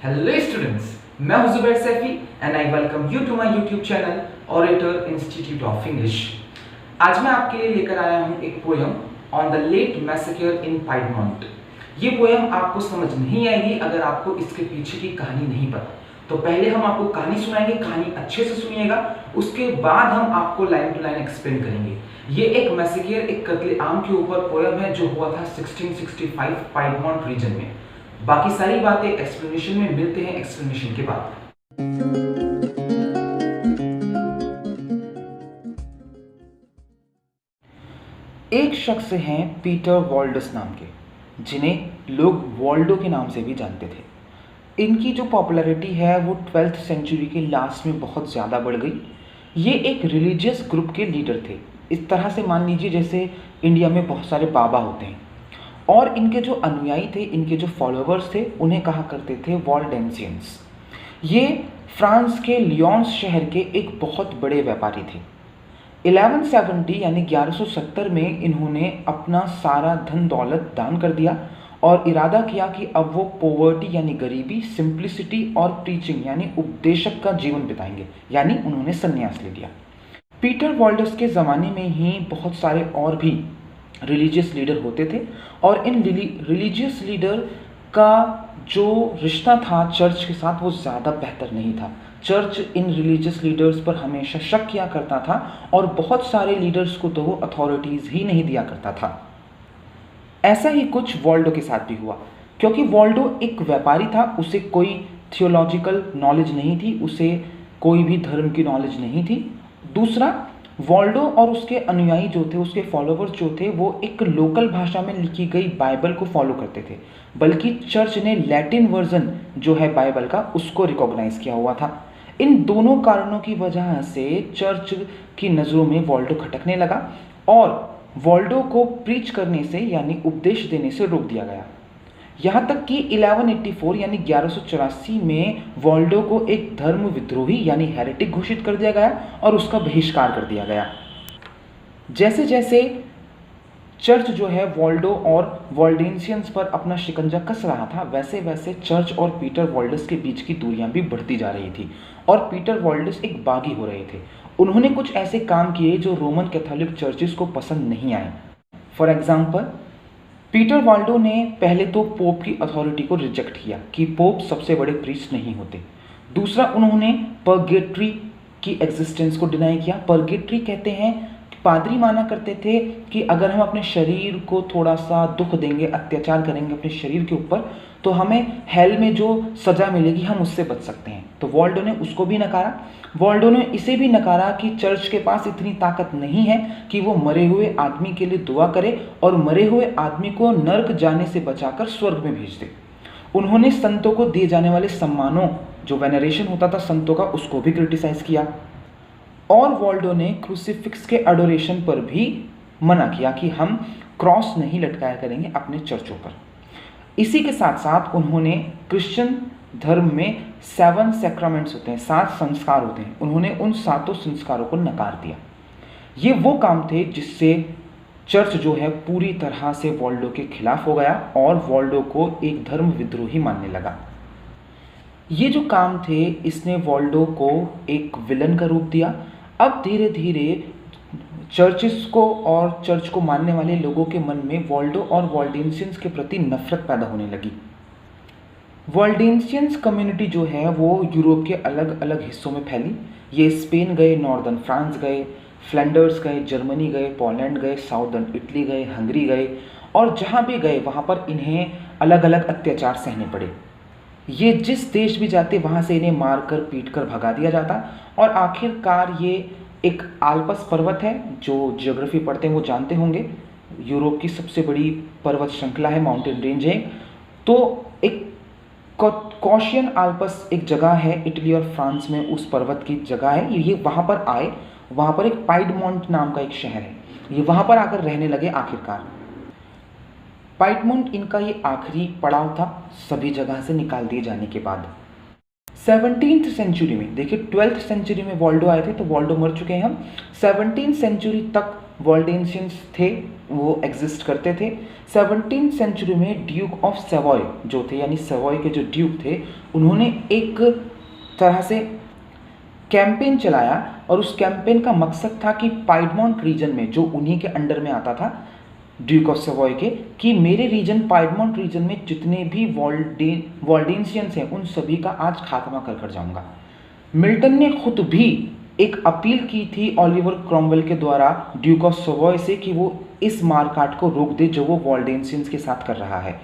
Hello students, मैं हूं Zubair Saifi and I welcome you to my YouTube channel orator institute of English. आज मैं आपके लिए लेकर आया हूं एक poem on the late massacre in Piedmont. ये पोयम आपको समझ नहीं आएगी अगर आपको इसके पीछे की कहानी नहीं पता। तो पहले हम आपको कहानी सुनाएंगे, कहानी अच्छे से सुनिएगा, उसके बाद हम आपको लाइन टू लाइन एक्सप्लेन करेंगे। ये एक मैसेक्योर, एक कत्ले आम के ऊपर पोयम है जो हुआ था 1665 पाइडमोंट रीजन में। बाकी सारी बातें एक्सप्लेनेशन में मिलते हैं एक्सप्लेनेशन के बाद। एक शख्स हैं पीटर वॉल्डस नाम के, जिन्हें लोग वॉल्डो के नाम से भी जानते थे। इनकी जो पॉपुलैरिटी है वो 12th सेंचुरी के लास्ट में बहुत ज़्यादा बढ़ गई। ये एक रिलीजियस ग्रुप के लीडर थे। इस तरह से मान लीजिए जैसे इंडिया में बहुत सारे बाबा होते हैं, और इनके जो अनुयायी थे, इनके जो फॉलोअर्स थे, उन्हें कहा करते थे वॉल्डेंसियंस। ये फ्रांस के लियोन्स शहर के एक बहुत बड़े व्यापारी थे। 1170 यानी 1170 में इन्होंने अपना सारा धन दौलत दान कर दिया और इरादा किया कि अब वो पोवर्टी यानी गरीबी, सिंप्लिसिटी और प्रीचिंग यानी उपदेशक का जीवन बिताएंगे, यानी उन्होंने संन्यास ले लिया। पीटर वॉल्डस के ज़माने में ही बहुत सारे और भी रिलीजियस लीडर होते थे, और इन रिलीजियस लीडर का जो रिश्ता था चर्च के साथ वो ज़्यादा बेहतर नहीं था। चर्च इन रिलीजियस लीडर्स पर हमेशा शक किया करता था और बहुत सारे लीडर्स को तो वो अथॉरिटीज़ ही नहीं दिया करता था। ऐसा ही कुछ वॉल्डो के साथ भी हुआ, क्योंकि वॉल्डो एक व्यापारी था, उसे कोई थियोलॉजिकल नॉलेज नहीं थी, उसे कोई भी धर्म की नॉलेज नहीं थी। दूसरा, वॉल्डो और उसके अनुयायी जो थे, उसके फॉलोवर्स जो थे, वो एक लोकल भाषा में लिखी गई बाइबल को फॉलो करते थे, बल्कि चर्च ने लैटिन वर्जन जो है बाइबल का उसको रिकॉग्नाइज किया हुआ था। इन दोनों कारणों की वजह से चर्च की नज़रों में वॉल्डो खटकने लगा और वॉल्डो को प्रीच करने से यानी उपदेश देने से रोक दिया गया। यहाँ तक कि 1184 यानी 1184 में वॉल्डो को एक धर्म विद्रोही यानी हेरेटिक घोषित कर दिया गया और उसका बहिष्कार कर दिया गया। जैसे जैसे चर्च जो है वॉल्डो और वॉल्डेंसियंस पर अपना शिकंजा कस रहा था, वैसे वैसे चर्च और पीटर वॉल्डस के बीच की दूरियां भी बढ़ती जा रही थी और पीटर वॉल्डस एक बागी हो रहे थे। उन्होंने कुछ ऐसे काम किए जो रोमन कैथोलिक चर्चेस को पसंद नहीं आए। फॉर एग्जाम्पल, पीटर वॉल्डो ने पहले तो पोप की अथॉरिटी को रिजेक्ट किया कि पोप सबसे बड़े प्रीस्ट नहीं होते। दूसरा, उन्होंने पर्गेट्री की एग्जिस्टेंस को डिनाई किया। पर्गेट्री कहते हैं, पादरी माना करते थे कि अगर हम अपने शरीर को थोड़ा सा दुख देंगे, अत्याचार करेंगे अपने शरीर के ऊपर, तो हमें हेल में जो सज़ा मिलेगी हम उससे बच सकते हैं। तो वॉल्डो ने उसको भी नकारा। वॉल्डो ने इसे भी नकारा कि चर्च के पास इतनी ताकत नहीं है कि वो मरे हुए आदमी के लिए दुआ करे और मरे हुए आदमी को नर्क जाने से बचाकर स्वर्ग में भेज दे। उन्होंने संतों को दिए जाने वाले सम्मानों, जो वेनरेशन होता था संतों का, उसको भी क्रिटिसाइज किया। और वॉल्डो ने क्रूसिफिक्स के एडोरेशन पर भी मना किया कि हम क्रॉस नहीं लटकाया करेंगे अपने चर्चों पर। इसी के साथ साथ उन्होंने क्रिश्चियन धर्म में 7 सैक्रामेंट्स होते हैं, 7 संस्कार होते हैं, उन्होंने उन 7 संस्कारों को नकार दिया। ये वो काम थे जिससे चर्च जो है पूरी तरह से वॉल्डो के खिलाफ हो गया और वॉल्डो को एक धर्म विद्रोही मानने लगा। ये जो काम थे इसने वॉल्डो को एक विलन का रूप दिया। अब धीरे धीरे चर्चिस को और चर्च को मानने वाले लोगों के मन में वॉल्डो और वॉल्डेंसियंस के प्रति नफरत पैदा होने लगी। वॉल्डेंसियंस कम्युनिटी जो है वो यूरोप के अलग अलग हिस्सों में फैली। ये स्पेन गए, नॉर्दर्न फ्रांस गए, फ्लैंडर्स गए, जर्मनी गए, पोलैंड गए, साउदर्न इटली गए, हंगरी गए, और जहाँ भी गए वहाँ पर इन्हें अलग अलग अत्याचार सहने पड़े। ये जिस देश भी जाते वहाँ से इन्हें मारकर पीटकर भगा दिया जाता, और आखिरकार ये एक आल्पस पर्वत है, जो ज्योग्राफी पढ़ते हैं वो जानते होंगे, यूरोप की सबसे बड़ी पर्वत श्रृंखला है, माउंटेन रेंज है। तो एक कॉशियन आल्पस एक जगह है इटली और फ्रांस में, उस पर्वत की जगह है। ये वहाँ पर आए, वहाँ पर एक पाइडमोंट नाम का एक शहर है, ये वहाँ पर आकर रहने लगे आखिरकार। पाइडमोंट इनका ये आखिरी पड़ाव था सभी जगह से निकाल दिए जाने के बाद। 17th सेंचुरी में, देखिए 12th सेंचुरी में वॉल्डो आए थे तो वॉल्डो मर चुके हैं हम। 17th सेंचुरी तक वॉल्डेंशियंस थे, वो एग्जिस्ट करते थे। 17th सेंचुरी में ड्यूक ऑफ सेवॉय जो थे, यानी सेवॉय के जो ड्यूक थे, उन्होंने एक तरह से कैंपेन चलाया और उस कैंपेन का मकसद था कि पाइडमोंट रीजन में, जो उन्हीं के अंडर में आता था ड्यूक ऑफ सेवॉय के, कि मेरे रीजन पाइडमोंट रीजन में जितने भी वॉल्डेंशियंस हैं उन सभी का आज खात्मा कर कर जाऊंगा। मिल्टन ने खुद भी एक अपील की थी ओलिवर क्रॉमवेल के द्वारा ड्यूक ऑफ सेवॉय से कि वो इस मारकाट को रोक दे जो वो वॉल्डेंशियंस के साथ कर रहा है।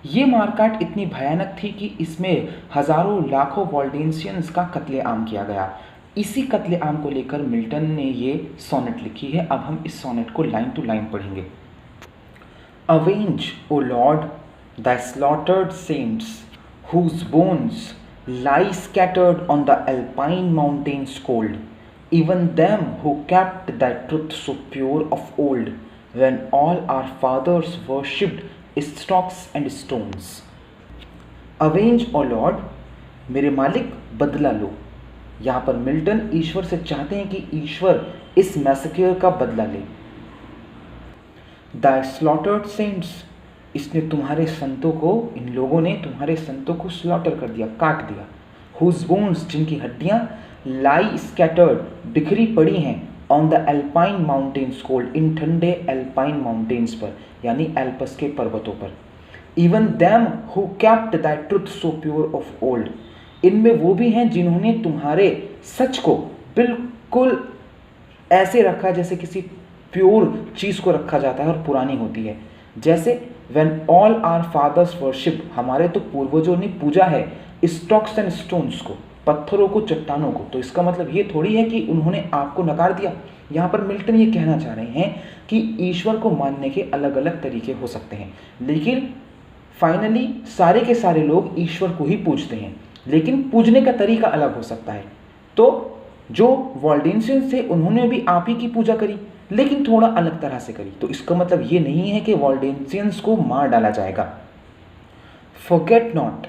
ये मारकाट इतनी भयानक थी कि इसमें हजारों लाखों वॉल्डेंशियंस का कत्लेआम किया गया। इसी कत्लेआम को लेकर मिल्टन ने ये सोनेट लिखी है। अब हम इस सोनेट को लाइन टू लाइन पढ़ेंगे। Avenge, O Lord, thy slaughtered saints, whose bones lie scattered on the Alpine mountains cold, even them who kept thy truth so pure of old, when all our fathers worshipped stocks and stones. Avenge, O Lord, मेरे मालिक बदला लो। यहाँ पर Milton ईश्वर से चाहते हैं कि ईश्वर इस मैसेक्योर का बदला ले। द स्लॉटर्ड सेंट्स, इसने तुम्हारे संतों को, इन लोगों ने तुम्हारे संतों को स्लॉटर कर दिया, काट दिया। हुज बोन्स, जिनकी हड्डियां लाई स्कैटर्ड, बिखरी पड़ी हैं, on the alpine mountains cold, इन ठंडे एल्पाइन माउंटेन्स पर, यानी एल्पस के पर्वतों पर। Even them who kept thy truth so pure of old, इनमें वो भी हैं जिन्होंने तुम्हारे सच को बिल्कुल ऐसे रखा जैसे किसी प्योर चीज़ को रखा जाता है और पुरानी होती है। जैसे when all our fathers worship, हमारे तो पूर्वजों ने पूजा है स्टॉक्स एंड स्टोन्स को, पत्थरों को, चट्टानों को। तो इसका मतलब ये थोड़ी है कि उन्होंने आपको नकार दिया। यहाँ पर मिल्टन ये कहना चाह रहे हैं कि ईश्वर को मानने के अलग अलग तरीके हो सकते हैं, लेकिन फाइनली सारे के सारे लोग ईश्वर को ही पूजते हैं, लेकिन पूजने का तरीका अलग हो सकता है। तो जो वॉल्डेंशियंस थे उन्होंने भी आप ही की पूजा करी, लेकिन थोड़ा अलग तरह से करी। तो इसका मतलब ये नहीं है कि वॉल्डेंशियंस को मार डाला जाएगा। Forget not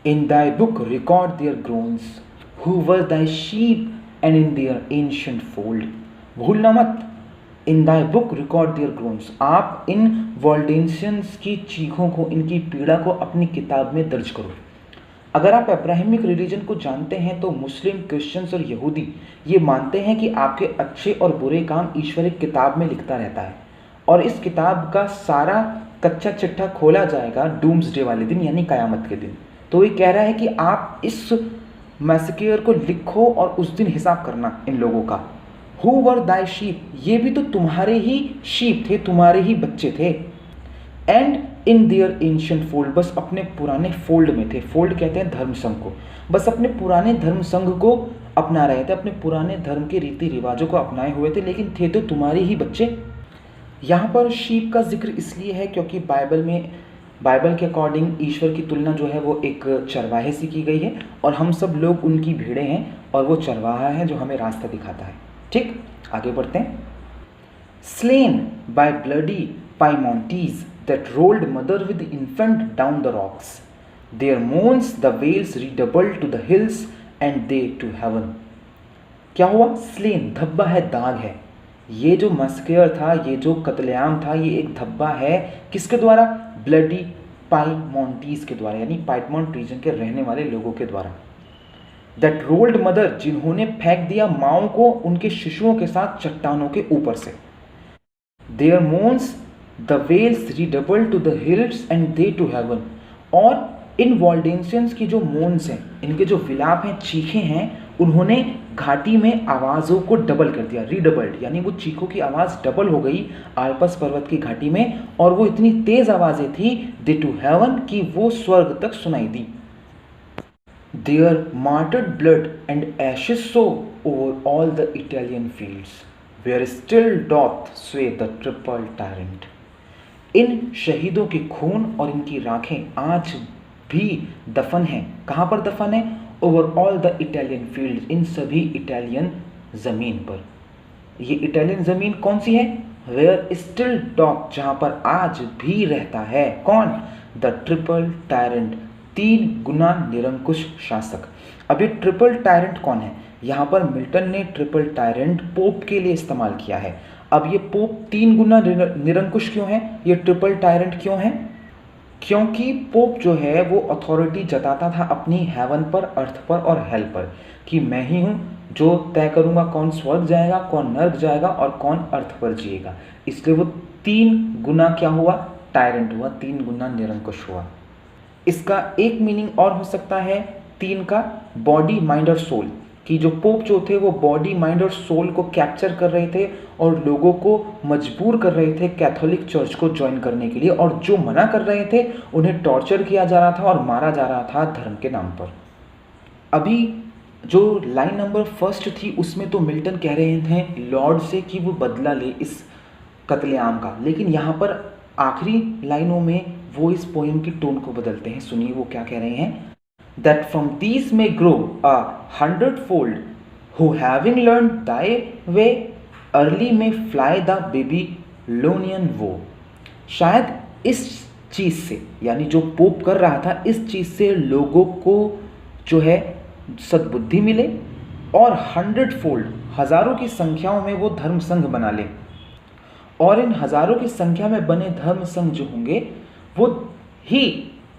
in thy book record their groans, who were thy sheep and in their ancient fold. भूलना मत, in thy book record their groans, आप इन वॉल्डेंशियंस की चीखों को, इनकी पीड़ा को अपनी किताब में दर्ज करो। अगर आप अब्राहमिक रिलीजन को जानते हैं तो मुस्लिम, क्रिश्चियंस और यहूदी ये मानते हैं कि आपके अच्छे और बुरे काम ईश्वर एक किताब में लिखता रहता है, और इस किताब का सारा कच्चा चिट्ठा खोला जाएगा डूम्सडे वाले दिन, यानी कयामत के दिन। तो ये कह रहा है कि आप इस मैसेक्योर को लिखो और उस दिन हिसाब करना इन लोगों का। हु वर दाई शीप, ये भी तो तुम्हारे ही शीप थे, तुम्हारे ही बच्चे थे। And in their ancient fold, बस अपने पुराने फोल्ड में थे। फोल्ड कहते हैं धर्म संघ को, बस अपने पुराने धर्म संघ को अपना रहे थे, अपने पुराने धर्म के रीति रिवाजों को अपनाए हुए थे, लेकिन थे तो तुम्हारे ही बच्चे। यहाँ पर शीप का जिक्र इसलिए है क्योंकि बाइबल के अकॉर्डिंग ईश्वर की तुलना जो है वो एक चरवाहे से की गई है, और हम सब लोग उनकी भेड़ें हैं और वो चरवाहा है जो हमें रास्ता दिखाता है। ठीक, आगे बढ़ते हैं। Slain by bloody Piedmontese that rolled mother with infant down the rocks, their moans the wails redoubled to the hills and they to heaven। क्या हुआ? स्लेन, धब्बा है, दाग है। ये जो मस्केयर था, ये जो कत्लेआम था, ये एक धब्बा है किसके द्वारा? ब्लडी पाइमोंटीज के द्वारा, यानी पाइडमोंट रीजन के रहने वाले लोगों के द्वारा। दैट रोल्ड मदर, जिन्होंने फेंक दिया माओ को उनके शिशुओं के साथ चट्टानों के ऊपर से। Their moans the vales redoubled to the hills and they to heaven, और इन वॉल्डेंशियंस की जो मोन्स हैं, इनके जो विलाप हैं, चीखें हैं, उन्होंने घाटी में आवाज़ों को डबल कर दिया, रीडबल्ड, यानी वो चीखों की आवाज़ डबल हो गई आल्पस पर्वत की घाटी में, और वो इतनी तेज आवाज़ें थी दे टू हेवन कि वो स्वर्ग तक सुनाई दी। Their martyred blood and ashes sow over all the Italian fields, where still doth sway the triple tyrant. इन शहीदों के खून और इनकी राखें आज भी दफन हैं। कहाँ पर दफन है? Over all the Italian field, इन सभी इटालियन ज़मीन पर। ये इटालियन ज़मीन कौन सी है? वेयर स्टिल डॉक, जहाँ पर आज भी रहता है कौन? द ट्रिपल टायरेंट, 3 गुना निरंकुश शासक। अब ये ट्रिपल टायरेंट कौन है? यहाँ पर मिल्टन ने ट्रिपल टायरेंट पोप के लिए इस्तेमाल किया है। अब ये पोप 3 गुना निरंकुश क्यों है? ये ट्रिपल टायरेंट क्यों है? क्योंकि पोप जो है वो अथॉरिटी जताता था अपनी हेवन पर, अर्थ पर और हेल पर, कि मैं ही हूँ जो तय करूँगा कौन स्वर्ग जाएगा, कौन नर्क जाएगा और कौन अर्थ पर जिएगा। इसलिए वो 3 गुना क्या हुआ? टायरेंट हुआ, 3 गुना निरंकुश हुआ। इसका एक मीनिंग और हो सकता है 3 का, बॉडी माइंड और सोल, कि जो पोप जो थे वो बॉडी माइंड और सोल को कैप्चर कर रहे थे और लोगों को मजबूर कर रहे थे कैथोलिक चर्च को ज्वाइन करने के लिए, और जो मना कर रहे थे उन्हें टॉर्चर किया जा रहा था और मारा जा रहा था धर्म के नाम पर। अभी जो लाइन नंबर फर्स्ट थी उसमें तो मिल्टन कह रहे थे लॉर्ड से कि वो बदला ले इस कत्लेआम का, लेकिन यहाँ पर आखिरी लाइनों में वो इस पोएम की टोन को बदलते हैं। सुनिए वो क्या कह रहे हैं। That from these may grow 100-fold, who having learned thy way, early may fly the Babylonian woe। शायद इस चीज़ से, यानी जो पोप कर रहा था, इस चीज़ से लोगों को जो है सद्बुद्धि मिले और 100-fold, हज़ारों की संख्याओं में वो धर्म संघ बना ले, और इन हज़ारों की संख्या में बने धर्म संघ जो होंगे वो ही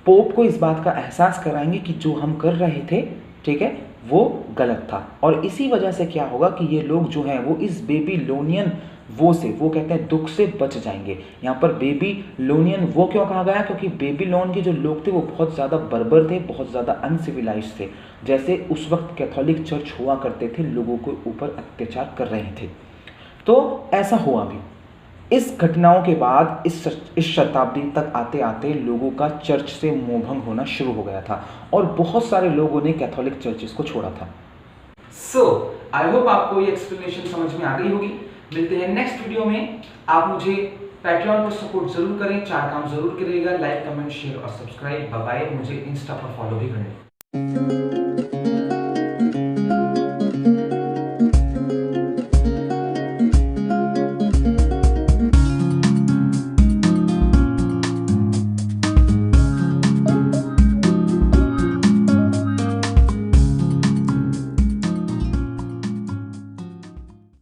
पोप को इस बात का एहसास कराएंगे कि जो हम कर रहे थे, ठीक है, वो गलत था। और इसी वजह से क्या होगा कि ये लोग जो हैं वो इस बेबीलोनियन वो से, वो कहते हैं दुख से बच जाएंगे। यहाँ पर बेबीलोनियन वो क्यों कहा गया? क्योंकि बेबीलोन के जो लोग थे वो बहुत ज़्यादा बर्बर थे, बहुत ज़्यादा अनसिविलाइज थे, जैसे उस वक्त कैथोलिक चर्च हुआ करते थे, लोगों के ऊपर अत्याचार कर रहे थे। तो ऐसा हुआ भी। इस घटनाओं के बाद इस शताब्दी तक आते आते लोगों का चर्च से मोहभंग होना शुरू हो गया था और बहुत सारे लोगों ने कैथोलिक चर्चेस को छोड़ा था। आई होप आपको ये एक्सप्लेनेशन समझ में आ गई होगी। मिलते हैं नेक्स्ट वीडियो में। आप मुझे पैट्रियन पर सपोर्ट जरूर करें, 4 काम जरूर करिएगा, लाइक, कमेंट, शेयर और सब्सक्राइब। Bye bye. मुझे इंस्टा पर फॉलो भी करें।